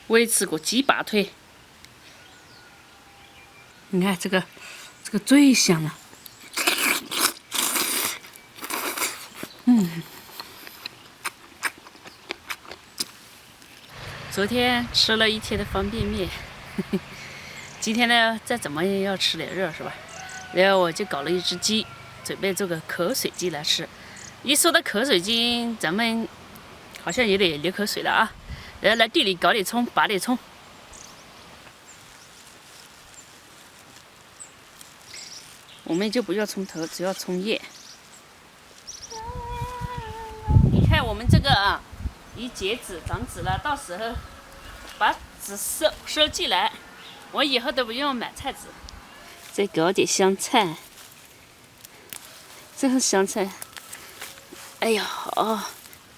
我也吃过鸡拔腿。你看这个最香了。昨天吃了一天的方便面，今天呢再怎么也要吃点肉是吧？然后我就搞了一只鸡，准备做个口水鸡来吃。一说到口水鸡，咱们好像有点流口水了啊！然后来地里搞点葱，拔点葱。我们就不要葱头，只要葱叶。你看我们这个啊，一结籽长籽了，到时候把籽收进来，我以后都不用买菜籽。再搞点香菜，这个香菜，哎呀，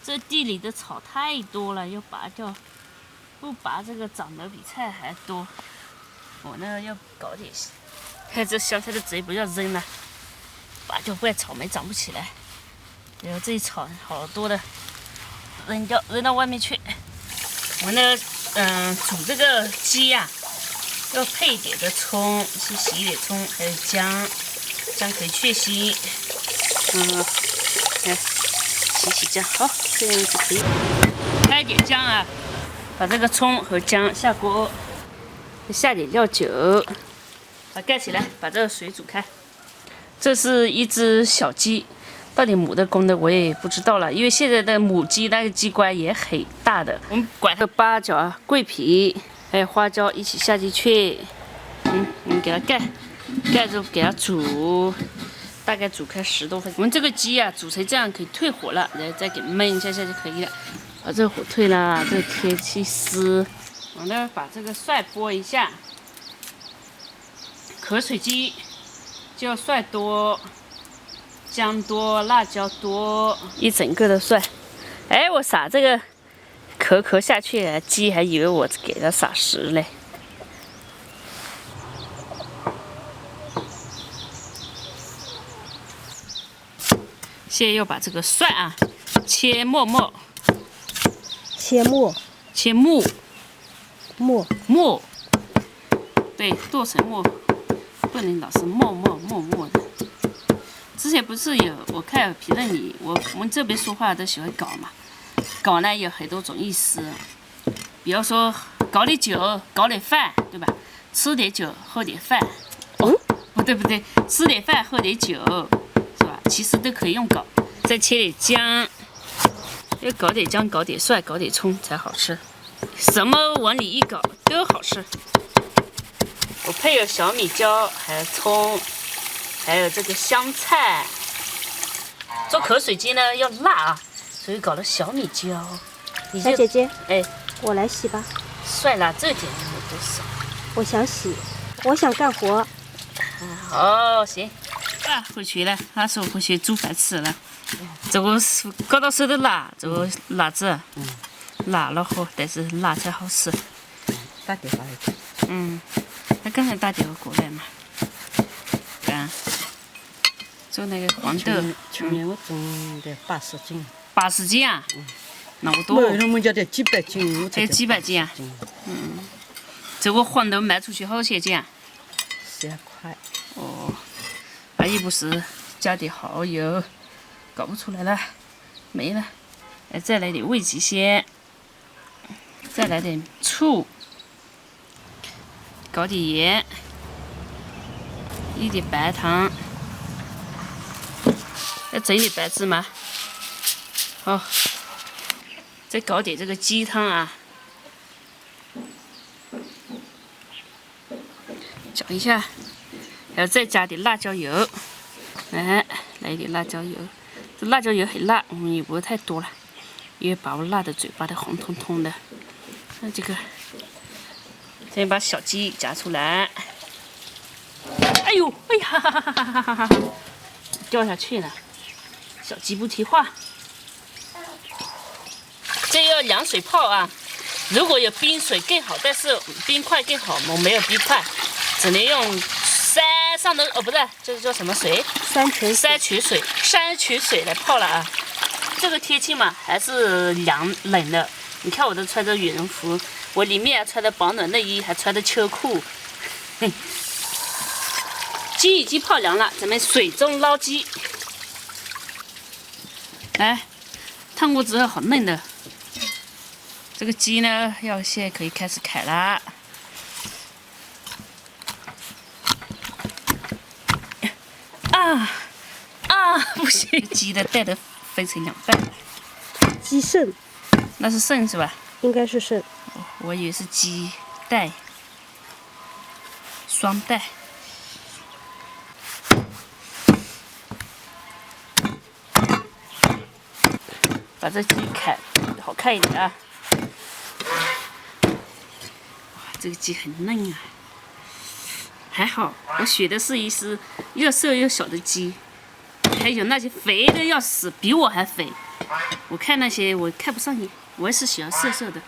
这地里的草太多了，要拔掉，不拔这个长得比菜还多。我呢要搞点，看这香菜的籽不要扔了，拔掉不然草莓长不起来。然后这一草好多的扔掉，扔到外面去。我呢，煮这个鸡呀、要配一点的葱，先洗一点葱，还有姜，姜可以去腥。看，洗姜，好，这样就可以。开一点姜啊，把这个葱和姜下锅，再下点料酒，把盖起来，把这个水煮开。这是一只小鸡。到底母的公的我也不知道了，因为现在的母鸡那个鸡冠也很大的。我们管它八角、桂皮还有花椒一起下进去，我们给它盖住，给它煮，大概煮开10多分钟。我们这个鸡啊，煮成这样可以退火了，然后再给焖一下就可以了。把这个火退了，这个天气湿，我呢把这个蒜拨一下，口水鸡就要蒜多。姜多，辣椒多，一整个的蒜。哎，我撒这个壳下去，鸡还以为我给它撒食嘞。现在要把这个蒜啊切末，切末，对，剁成末，不能老是末的。之前不是有我看评论里，我们这边说话都喜欢搞嘛，搞呢有很多种意思，比方说搞点酒，搞点饭，对吧？吃点酒，喝点饭。不对，吃点饭，喝点酒，是吧？其实都可以用搞。再切点姜，要搞点姜，搞点蒜，搞点葱才好吃。什么往里一搞都好吃。我配有小米椒，还有葱。还有这个香菜，做口水鸡呢要辣啊，所以搞了小米椒。小姐姐，哎，我来洗吧。算了，这点我不少。我想洗，我想干活。好，行。啊，回去了，他说回去煮饭吃了。这个是搞到手都辣，这个辣子，辣了好，但是辣才好吃。打电话来。他刚才打电话过来嘛。做那个黄豆，去年我种的80斤。80斤啊？那么多？他们家的几百斤，我才几百斤啊？这个黄豆卖出去好些钱啊？10块。哦，那也不是加点蚝油，搞不出来了，没了。再来点味极鲜，再来点醋，搞点盐，一点白糖。要整一点白芝麻，好，再搞点这个鸡汤啊，搅一下，然后再加点辣椒油，来一点辣椒油，这辣椒油很辣，我们也不会太多了，因为把我辣的嘴巴都红彤彤的。那这个，再把小鸡夹出来，哎呦，哎呀，掉下去了。小鸡不听话，这要凉水泡啊！如果有冰水更好，但是冰块更好，我没有冰块，只能用山上的不对，这个叫什么水？山泉水来泡了啊！这个天气嘛，还是冷的。你看我都穿着羽绒服，我里面穿的保暖内衣，还穿的秋裤。鸡已经泡凉了，咱们水中捞鸡。来，烫过之后好嫩的。这个鸡呢，现在可以开始砍啦。不行，鸡的带的分成2半。鸡肾那是肾是吧？应该是肾。我以为是鸡带，双带。把这鸡砍好看一点啊！哇，这个鸡很嫩啊，还好我选的是一只又瘦又小的鸡，还有那些肥的要死，比我还肥。我看那些我看不上眼，我也是喜欢瘦瘦的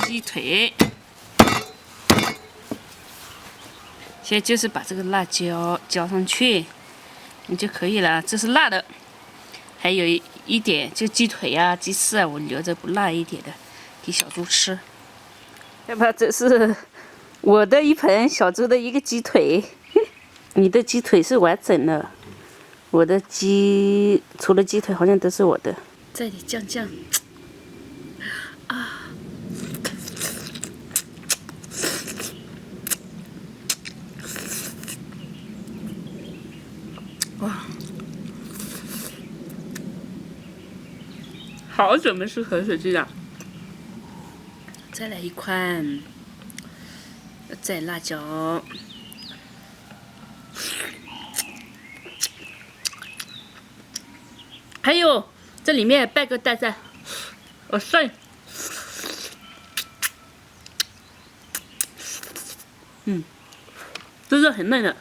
鸡腿。现在就是把这个辣椒浇上去，你就可以了。这是辣的，还有一点就鸡腿啊、鸡翅啊，我留着不辣一点的给小猪吃。要不这是我的一盆，小猪的一个鸡腿。你的鸡腿是完整的，我的鸡除了鸡腿好像都是我的。再点酱酱啊！哇，好久没吃河水鸡了。再来一块，再辣椒。还有这里面半个蛋在，肾。这是很嫩的。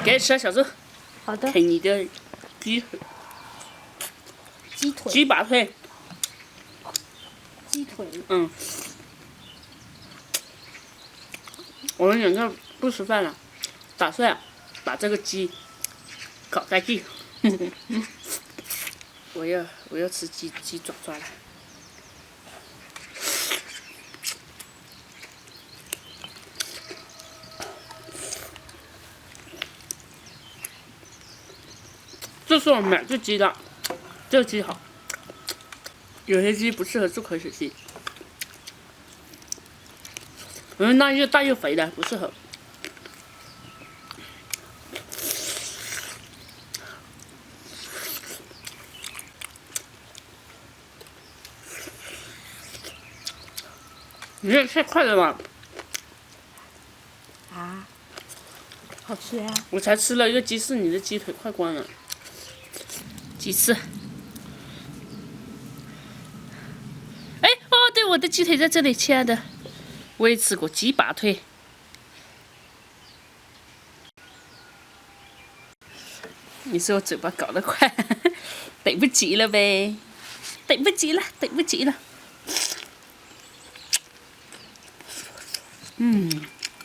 赶紧吃啊，小猪！好的。啃你的鸡腿。鸡拔腿。鸡腿。我们2个不吃饭了，打算把这个鸡搞干净。我要吃鸡爪了。这是我买这鸡的，这个鸡好。有些鸡不适合做口水鸡，那又大又肥的不适合。你也太快了吧！啊，好吃呀！我才吃了一个鸡翅，你的鸡腿快关了。鸡翅。哎，哦，对，我的鸡腿在这里，亲爱的。我也吃过鸡拔腿。你说我嘴巴搞得快，等不及了呗，等不及了，等不及了。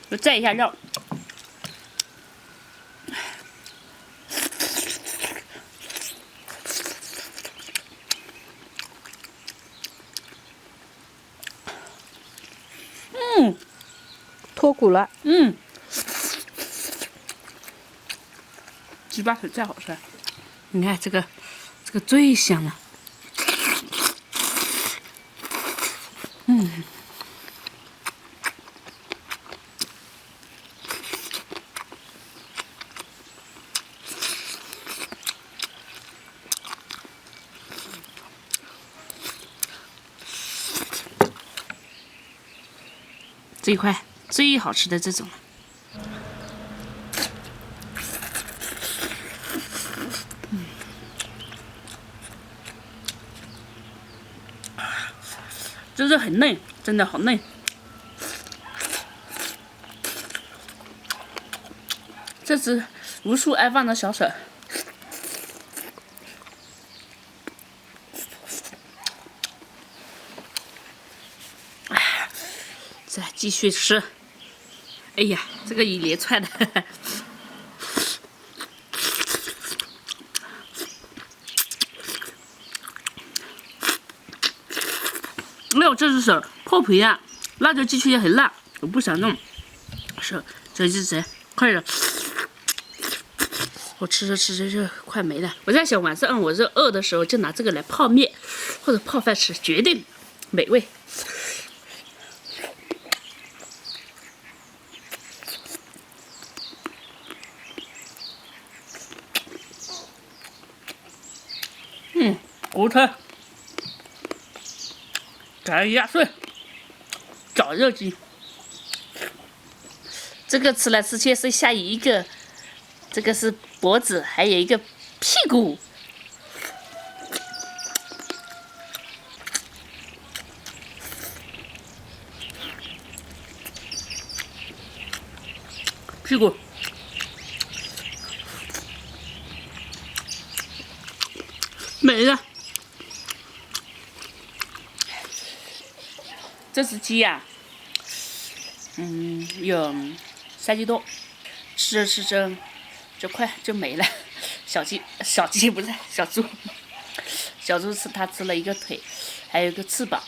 我蘸一下料。脱骨了。鸡拔腿再好吃，你看这个最香了。这一块最好吃的这种了。就是很嫩，真的好嫩。这只无数爱放的小手。再继续吃。哎呀，这个一连串的。哎呦，有，这是破皮啊，辣椒鸡翅也很辣，我不想弄。是，这是快点。我吃着吃着就快没了。我在想晚上我这饿的时候就拿这个来泡面或者泡饭吃，绝对美味。骨头，炸鸭碎，绞肉机。这个吃来吃去是下一个，这个是脖子，还有一个屁股。屁股。没了。这只鸡呀、有3斤多，吃着吃着就快就没了。小鸡不是小猪，小猪它吃了一个腿，还有一个翅膀。